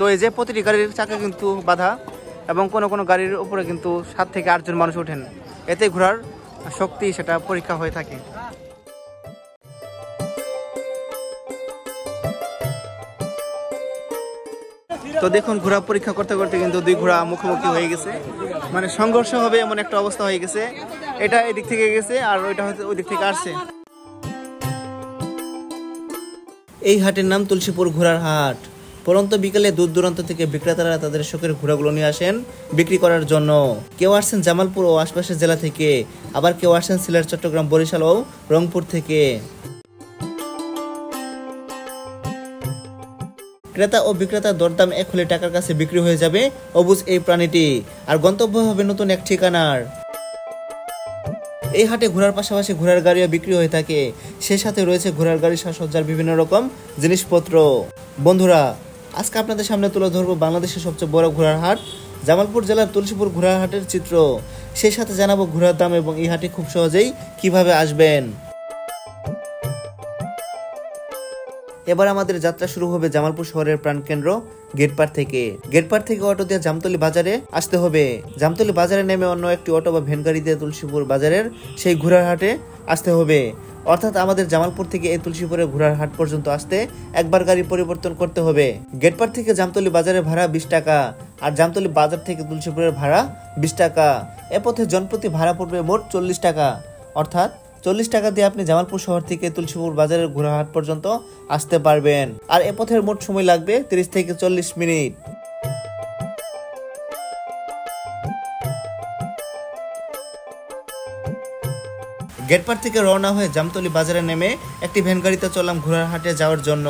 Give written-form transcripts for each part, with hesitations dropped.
তো এই যে প্রতিটি গাড়ির চাকা কিন্তু বাধা এবং কোনো কোনো গাড়ির উপরে কিন্তু 7 থেকে 8 জন মানুষ ওঠেন, এতে ঘোড়ার শক্তি সেটা পরীক্ষা হয়ে থাকে। তো দেখুন ঘোড়া পরীক্ষা করতে করতে কিন্তু দুই ঘোড়া মুখোমুখি হয়ে গেছে, মানে সংঘর্ষ হবে এমন একটা অবস্থা হয়ে গেছে। এটা এদিক থেকে গেছে আর ওইটা হয়তো ওই দিক থেকে আসছে। এই হাটের নাম তুলসীপুর ঘোড়ার হাট। পরন্ত বিকেলে দূর দূরান্ত থেকে বিক্রেতারা তাদের শখের ঘোড়াগুলো নিয়ে আসেন বিক্রি করার জন্য। কেউ আসছেন জামালপুর ও আশপাশের জেলা থেকে, আবার কেউ আসছেন সিলেট, চট্টগ্রাম, বরিশাল ও রংপুর থেকে। ক্রেতা ও বিক্রেতা দরদাম এক হলে টাকার কাছে বিক্রি হয়ে যাবে অবুঝ এই প্রাণীটি, আর গন্তব্য হবে নতুন এক ঠিকানার। এই হাটে ঘোড়ার পাশাপাশি ঘোড়ার গাড়িও বিক্রি হয়ে থাকে, সে সাথে রয়েছে ঘোড়ার গাড়ির সাজসজ্জার বিভিন্ন রকম জিনিসপত্র। বন্ধুরা, আজকে আপনাদের সামনে তুলে ধরবো বাংলাদেশের সবচেয়ে বড় ঘোড়ার হাট জামালপুর জেলার তুলসীপুর ঘোড়ার হাটের চিত্র। সেই সাথে জানাবো ঘোড়ার দাম এবং এই হাটে খুব সহজেই কিভাবে আসবেন। এবার আমাদের যাত্রা শুরু হবে জামালপুর শহরের প্রাণকেন্দ্র গেটপাড় থেকে। গেটপাড় থেকে অটো দিয়ে জামতলী বাজারে আসতে হবে। জামতলী বাজারে নেমে অন্য একটি অটো বা ভ্যান গাড়ি দিয়ে তুলসীপুর বাজারের সেই ঘোড়ার হাটে আসতে হবে। অর্থাৎ আমাদের জামালপুর থেকে এই তুলসীপুরের ঘোড়ার হাট পর্যন্ত আসতে একবার গাড়ি পরিবর্তন করতে হবে। গেটপাড় থেকে জামতলী বাজারের ভাড়া 20 টাকা, আর জামতলী বাজার থেকে তুলসীপুরের ভাড়া 20 টাকা। এ পথে জনপ্রতি ভাড়া পড়বে মোট 40 টাকা। অর্থাৎ 40 টাকা দিয়ে আপনি জামালপুর শহর থেকে তুলসীপুর বাজারের ঘোড়াহাট পর্যন্ত আসতে পারবেন। আর এ পথের মোট সময় লাগবে 30 থেকে 40 মিনিট। গেটপাড় থেকে রওনা হয়ে জামতলী বাজারে নেমে একটি ভ্যান গাড়িতে চললাম ঘোড়ার হাটে যাওয়ার জন্য।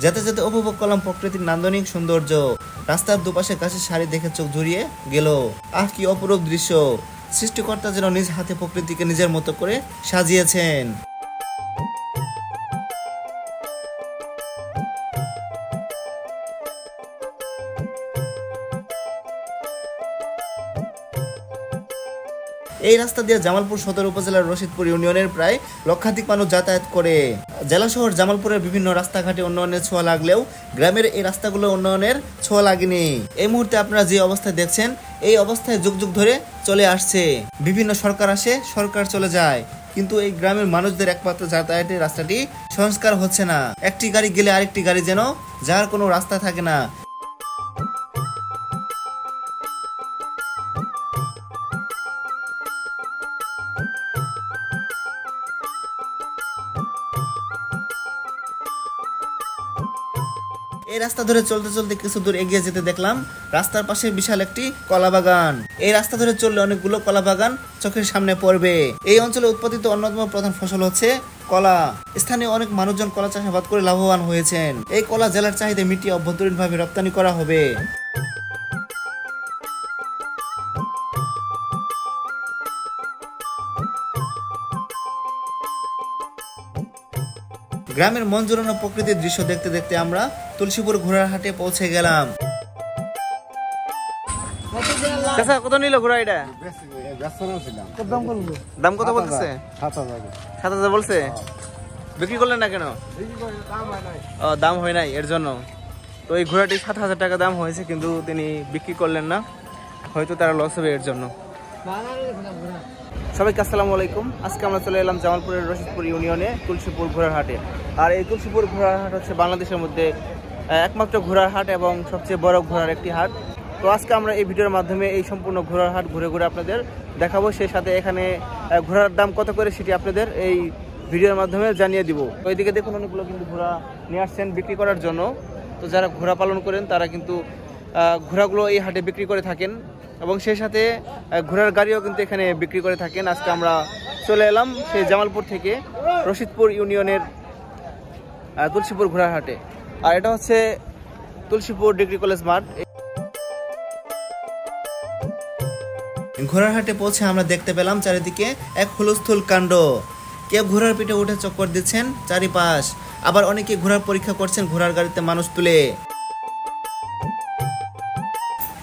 যেতে যেতে উপভোগ করলাম প্রকৃতির নান্দনিক সৌন্দর্য। রাস্তার দুপাশে গাছের সারি দেখে চোখ জুড়িয়ে গেল। আহ, কি অপরূপ দৃশ্য! সৃষ্টিকর্তা যেন নিজ হাতে প্রকৃতিকে নিজের মতো করে সাজিয়েছেন। এই রাস্তা দিয়ে জামালপুর সদর উপজেলার রশিদপুর ইউনিয়নের প্রায় লক্ষাধিক মানুষ যাতায়াত করে। জেলা শহর জামালপুরের বিভিন্ন রাস্তাঘাটে উন্নয়নের ছোঁয়া লাগলেও গ্রামের এই রাস্তাগুলো উন্নয়নের ছোঁয়া লাগেনি। এই মুহূর্তে আপনারা যে অবস্থায় দেখছেন, এই অবস্থায় যুগ যুগ ধরে চলে আসছে। বিভিন্ন সরকার আসে, সরকার চলে যায়, কিন্তু এই গ্রামের মানুষদের একমাত্র যাতায়াতের রাস্তাটি সংস্কার হচ্ছে না। একটি গাড়ি গেলে আরেকটি গাড়ি যেন যার কোনো রাস্তা থাকে না। এই রাস্তা ধরে চলতে চলতে কিছু দূর এগিয়ে যেতে দেখলাম রাস্তার পাশে বিশাল একটি কলা বাগান। এই রাস্তা ধরে চললে অনেকগুলো কলা বাগান চোখের সামনে পড়বে। এই অঞ্চলে উৎপাদিত অন্যতম প্রধান ফসল হচ্ছে কলা। স্থানীয় অনেক মানুষজন কলা চাষাবাদ করে লাভবান হয়েছেন। এই কলা জেলার চাহিদা মিটিয়ে অভ্যন্তরীণভাবে রপ্তানি করা হবে। গ্রামের মন জোড়ানো প্রকৃতির দৃশ্য দেখতে দেখতে আমরা তুলসীপুর ঘোড়ার হাটে পৌঁছে গেলাম। কত নিল ঘোড়া? এটা দাম কত বলতেছে? 7,000 বলছে। বিক্রি করলেন না কেন? দাম হয় নাই এর জন্য। তো এই ঘোড়াটি 7,000 টাকা দাম হয়েছে, কিন্তু তিনি বিক্রি করলেন না, হয়তো তারা লস হবে এর জন্য। সবাইকে আসসালামু আলাইকুম। আজকে আমরা চলে এলাম জামালপুরের রশিদপুর ইউনিয়নে তুলসীপুর ঘোড়ার হাটে। আর এই তুলসীপুর ঘোড়ার হাট হচ্ছে বাংলাদেশের মধ্যে একমাত্র ঘোড়ার হাট এবং সবচেয়ে বড় ঘোড়ার একটি হাট। তো আজকে আমরা এই ভিডিওর মাধ্যমে এই সম্পূর্ণ ঘোড়ার হাট ঘুরে ঘুরে আপনাদের দেখাবো। সেই সাথে এখানে ঘোড়ার দাম কত করে সেটি আপনাদের এই ভিডিওর মাধ্যমে জানিয়ে দিব। তো এইদিকে দেখুন অনেকগুলো কিন্তু ঘোড়া নিয়ে আসছেন বিক্রি করার জন্য। তো যারা ঘোড়া পালন করেন তারা কিন্তু ঘোড়াগুলো এই হাটে বিক্রি করে থাকেন এবং সেই সাথে ঘোড়ার গাড়িও কিন্তু এখানে বিক্রি করে থাকেন। আজকে আমরা চলে এলাম সেই জামালপুর থেকে রশিদপুর ইউনিয়নের তুলসীপুর ঘোড়ার হাটে। আর এটা হচ্ছে তুলসীপুর ডিগ্রি কলেজ মাঠ। ঘোড়ার হাটে পৌঁছে আমরা দেখতে পেলাম চারিদিকে এক হুলস্থুল কাণ্ড। কেউ ঘোড়ার পিঠে উঠে চক্কর দিচ্ছেন চারিপাশ, আবার অনেকে ঘোড়ার পরীক্ষা করছেন ঘোড়ার গাড়িতে মানুষ তুলে।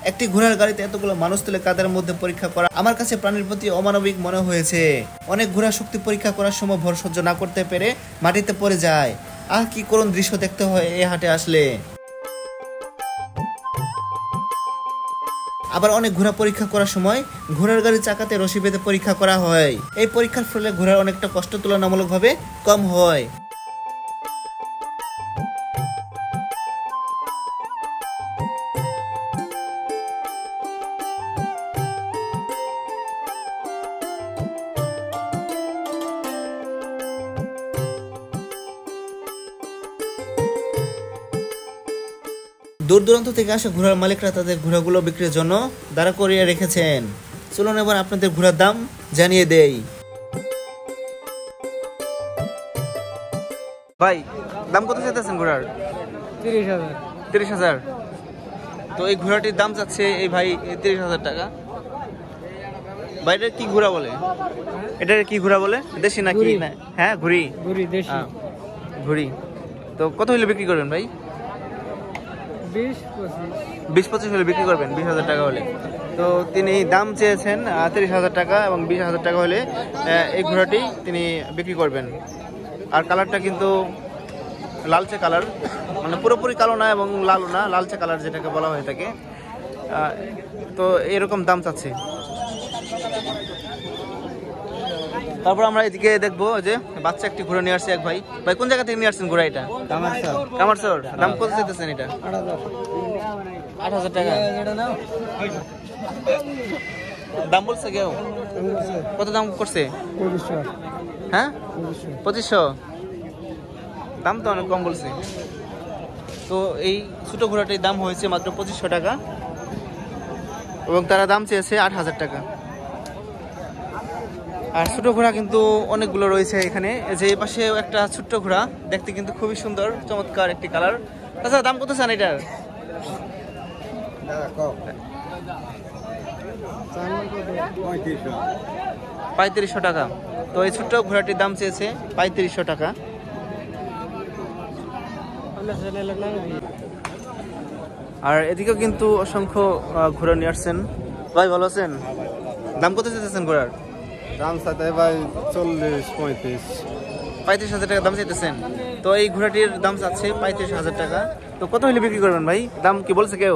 একটি ঘোড়ার গাড়িতে এতগুলো মানুষ তুলে কাদের মধ্যে পরীক্ষা করা আমার কাছে প্রাণীর প্রতি অমানবিক মনে হয়েছে। অনেক ঘোড়া শক্তি পরীক্ষা করার সময় ভর সহ্য না করতে পেরে মাটিতে পড়ে যায়। আহ, কি করুণ দৃশ্য দেখতে হয় এই হাটে আসলে। আবার অনেক ঘোড়া পরীক্ষা করার সময় ঘোড়ার গাড়ির চাকাতে রশি বেঁধে পরীক্ষা করা হয়। এই পরীক্ষার ফলে ঘোড়ার অনেকটা কষ্ট তুলনামূলকভাবে কম হয়। দূর দূরান্ত থেকে আসা ঘোড়ার মালিকরা তাদের ঘোড়াগুলো বিক্রির জন্য দাঁড়া করিয়ে রেখেছেন। চলুন এবার আপনাদের ঘোড়ার দাম জানিয়ে দেই। ভাই, দাম কত চাইতেছেন ঘোড়ার? 30,000। 30,000। তো এই ঘোড়াটির দাম চাচ্ছে এই ভাই 30,000 টাকা। ভাই এটা কি ঘোড়া বলে? এটা কি ঘোড়া বলে? দেশি নাকি? হ্যাঁ, ঘুড়ি। ঘুড়ি দেশি। ঘুড়ি। তো কত হলে বিক্রি করবেন ভাই? 20-25 হলে বিক্রি করবেন, 20,000 টাকা হলে। তো তিনি দাম চেয়েছেন 30,000 টাকা এবং 20,000 টাকা হলে এই ঘোড়াটি তিনি বিক্রি করবেন। আর কালারটা কিন্তু লালচে কালার, মানে পুরোপুরি কালো না এবং লালও না, লালচে কালার যেটাকে বলা হয়ে থাকে। তো এরকম দাম চাচ্ছে। তারপর আমরা এদিকে দেখবো যে বাচ্চা একটি ঘোড়া নিয়ে আসছে এক ভাই। ভাই কোন জায়গা থেকে নিয়ে আসছেন ঘোড়া এটা? কামারচর। দাম কত চাইতেছেন এটা? 8,000 টাকা। দাম বলছে কেউ? কত দাম করছে? 2500। হ্যাঁ, 2500। দাম তো অনেক কম বলছে। তো এই ছোট ঘোড়াটির দাম হয়েছে মাত্র 2500 টাকা এবং তারা দাম চেয়েছে 8,000 টাকা। আর ছোট ঘোড়া কিন্তু অনেকগুলো রয়েছে এখানে। যে এই পাশে একটা ছোট্ট ঘোড়া, দেখতে কিন্তু খুবই সুন্দর, চমৎকার একটি কালার। আচ্ছা, দাম কত চান এটার? 3500 টাকা। তো এই ছোট্ট ঘোড়াটির দাম চেয়েছে 3500 টাকা। আর এদিকেও কিন্তু অসংখ্য ঘোড়া নিয়ে আসছেন। ভাই ভালো আছেন? দাম কত চাইতেছেন ঘোড়ার? দাম চাইতে ভাই 40-35। 35,000 টাকা দাম চাইতেছেন। তো এই ঘোড়াটির দাম চাচ্ছে 35,000 টাকা। তো কত হলে বিক্রি করবেন ভাই? দাম কি বলছে কেউ?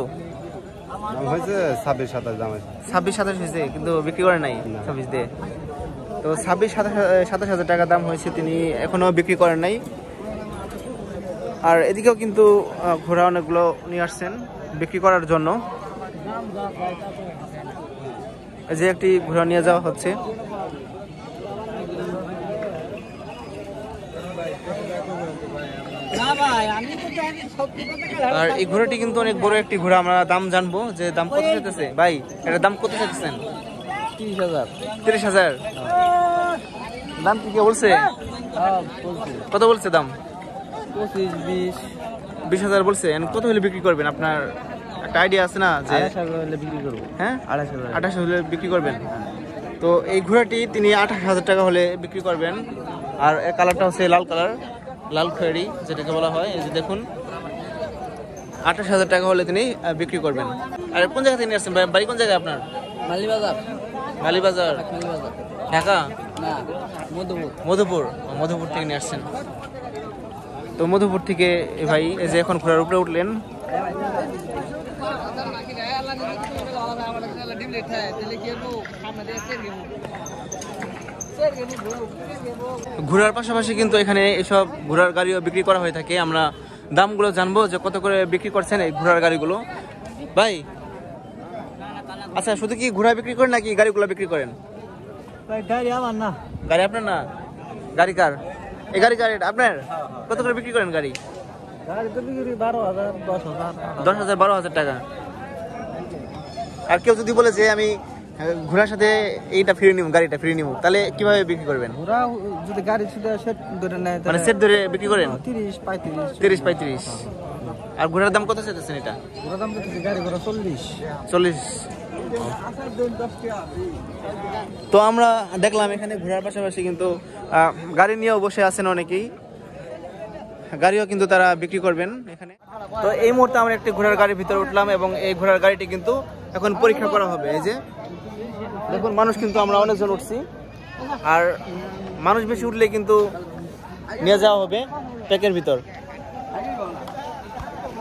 দাম হয়েছে 26-27 দাম হয়েছে। 26-27 হয়েছে, কিন্তু বিক্রি করে নাই 26 দিয়ে। তো 26-27,000 টাকা দাম হয়েছে, তিনি এখনো বিক্রি করেন নাই। আর এদিকেও কিন্তু ঘোড়া অনেকগুলো নিয়ে আসছেন বিক্রি করার জন্য। এই যে একটি ঘোড়া নিয়ে যাওয়া হচ্ছে। আর এই ঘোড়াটি কিন্তু অনেক বড় একটি ঘোড়া। আমরা দাম জানবো যে দাম কত চাইতেছে ভাই? এটার দাম কত চাইতেছেন? 30,000। 30,000। দাম কি বলছে? কত বলছে দাম? 20,000 বলছে। কত হলে বিক্রি করবেন? আপনার একটা আইডিয়া আছে না যে? 28,000 হলে বিক্রি করব। হ্যাঁ, 28,000 হলে বিক্রি করবেন। তো এই ঘোড়াটি তিনি 28,000 টাকা হলে বিক্রি করবেন। আর এর কালারটা হচ্ছে লাল কালার, লাল খয়েরি যেটাকে বলা হয়। এই যে দেখুন, 28,000 টাকা হলে তিনি বিক্রি করবেন। আর কোন জায়গা থেকে নিয়ে আসছেন? বাড়ি কোন জায়গায় আপনার? মালিবাজার। মালিবাজার, ঢাকা? না, মধুপুর। মধুপুর থেকে নিয়ে আসছেন। তো মধুপুর থেকে ভাই এই যে এখন ঘোড়ার উপরে উঠলেন। ঘোড়ার পাশাপাশি কিন্তু এখানে এসব ঘোড়ার গাড়িও বিক্রি করা হয়ে থাকে। আমরা দামগুলো জানবো যে কত করে বিক্রি করছেন এই ঘোড়ার গাড়িগুলো। ভাই আচ্ছা, শুধু কি ঘোড়া বিক্রি করেন নাকি গাড়িগুলো বিক্রি করেন? গাড়ি আমার না। গাড়ি আপনার না? গাড়ি কার? এই গাড়ি কার? এটা আপনার? কত করে বিক্রি করেন গাড়ি? গাড়ি তো বিক্রি 12,000, 10,000। 10,000, 12,000 টাকা। আর কেউ যদি বলে যে আমি ঘোড়ার সাথে এইটা ফ্রি নিব, গাড়িটা ফ্রি নিব, তাহলে কিভাবে বিক্রি করবেন? ওরা যদি গাড়ি শুধু সেট ধরে নেয়, মানে সেট ধরে বিক্রি করেন? 30-35। 30-35। আর ঘোড়ার দাম কত চাইতেছেন এটা? ওরা দাম দিতেছে গাড়ি ঘোড়া 40। তো আমরা দেখলাম এখানে ঘোড়ার পাশাপাশি কিন্তু গাড়ি নিয়েও বসে আছেন অনেকেই। গাড়িও কিন্তু তারা বিক্রি করবেন এখানে। তো এই মুহূর্তে আমরা একটি ঘোড়ার গাড়ির ভিতরে উঠলাম এবং এই ঘোড়ার গাড়িটি কিন্তু এখন পরীক্ষা করা হবে। এই যে দেখুন, মানুষ কিন্তু আমরা অনেকজন উঠছি। আর মানুষ বেশি উঠলে কিন্তু নিয়ে যাওয়া হবে প্যাকের ভিতর।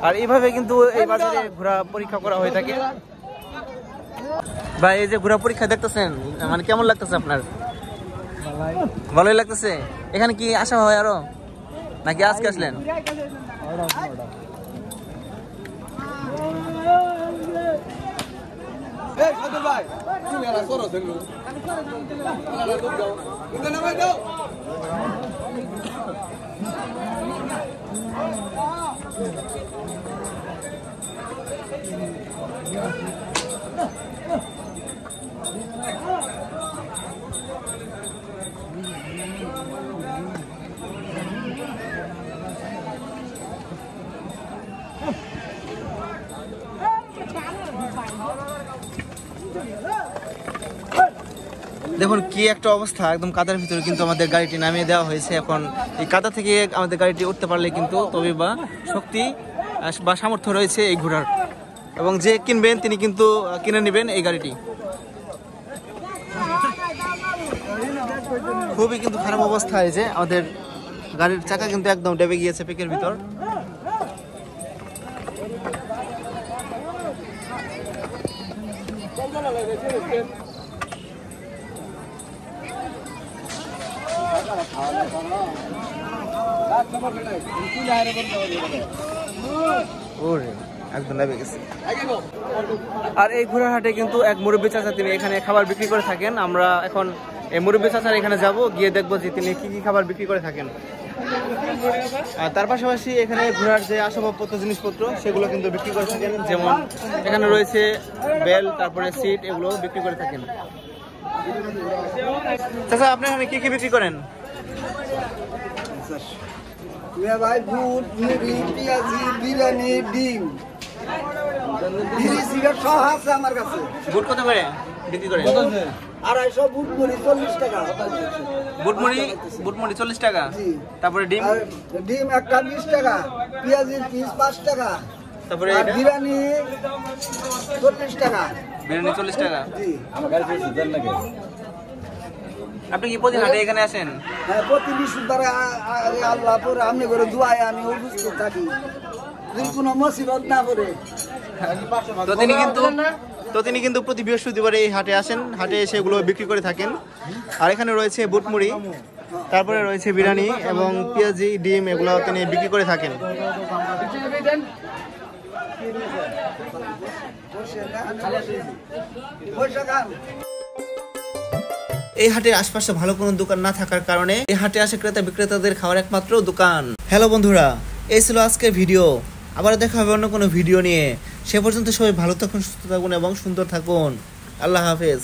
আর এইভাবে কিন্তু এই বাজারে ঘোড়া পরীক্ষা করা হয়ে থাকে। ভাই এই যে ঘোড়া পরীক্ষা দেখতেছেন, মানে কেমন লাগতেছে আপনার? ভালোই লাগতেছে। এখানে কি আসা হয় আরো নাকি আজকে আসলেন? দেখুন কি একটা অবস্থা, একদম কাদার ভিতরে কিন্তু আমাদের গাড়িটি নামিয়ে দেওয়া হয়েছে। এখন এই কাদা থেকে আমাদের গাড়িটি উঠতে পারলে কিন্তু তবে বা শক্তি বা সামর্থ্য রয়েছে এই ঘোড়ার, এবং যে কিনবেন তিনি কিন্তু কিনে নেবেন এই গাড়িটি। খুবই কিন্তু খারাপ অবস্থা হয়েছে, আমাদের গাড়ির চাকা কিন্তু একদম ডেবে গিয়েছে পেকের ভিতর। একদম ডেবে গেছে। আর এই ঘোড়ার হাটে কিন্তু এক মুরব্বী চাচা, তিনি এখানে খাবার বিক্রি করে থাকেন। আমরা এখন এই মুরব্বী চাচার এখানে যাব, গিয়ে দেখবো যে তিনি কি কি খাবার বিক্রি করে থাকেন। আর তার পাশাপাশি এখানে ঘোড়ার যে আসবাবপত্র জিনিসপত্র সেগুলো কিন্তু বিক্রি করে থাকেন, যেমন এখানে রয়েছে বেল, তারপরে সিট, এগুলো বিক্রি করে থাকেন। চাচা আপনি এখানে কি কি বিক্রি করেন? ভাই বুট, মুড়ি, পেঁয়াজি, বিরিয়ানি, ডিম, সিগারেট সহ আছে আমার কাছে। বুট কত করে বিক্রি করেন? 250 বুট মুড়ি 40 টাকা। বুটমুড়ি 40 টাকা। তারপরে ডিম? ডিম একটা 20 টাকা, পেঁয়াজির পিস 5 টাকা। তারপরে বিরিয়ানি 40 টাকা। বিরিয়ানি 40 টাকা। জি। আপনি কি প্রতি হাটে এখানে আসেন? হ্যাঁ, প্রতি বৃহস্পতিবারে আল্লাহ পরে আমি করে দুয়ায় আমি অসুস্থ থাকি, কোনো মুসিবত না পড়ে। তো তিনি কিন্তু প্রতি বৃহস্পতিবারে এই হাটে আসেন, হাটে এসে এগুলো বিক্রি করে থাকেন। আর এখানে রয়েছে বুটমুড়ি, তারপরে রয়েছে বিরিয়ানি এবং পেঁয়াজি, ডিম, এগুলো তিনি বিক্রি করে থাকেন। এই হাটের আশপাশে ভালো কোনো দোকান না থাকার কারণে এই হাটে আসে ক্রেতা বিক্রেতাদের খাওয়ার একমাত্র দোকান। হ্যালো বন্ধুরা, এই ছিল আজকের ভিডিও। আবার দেখা হবে অন্য কোনো ভিডিও নিয়ে। সে পর্যন্ত সবাই ভালো থাকুন, সুস্থ থাকুন এবং সুন্দর থাকুন। আল্লাহ হাফেজ।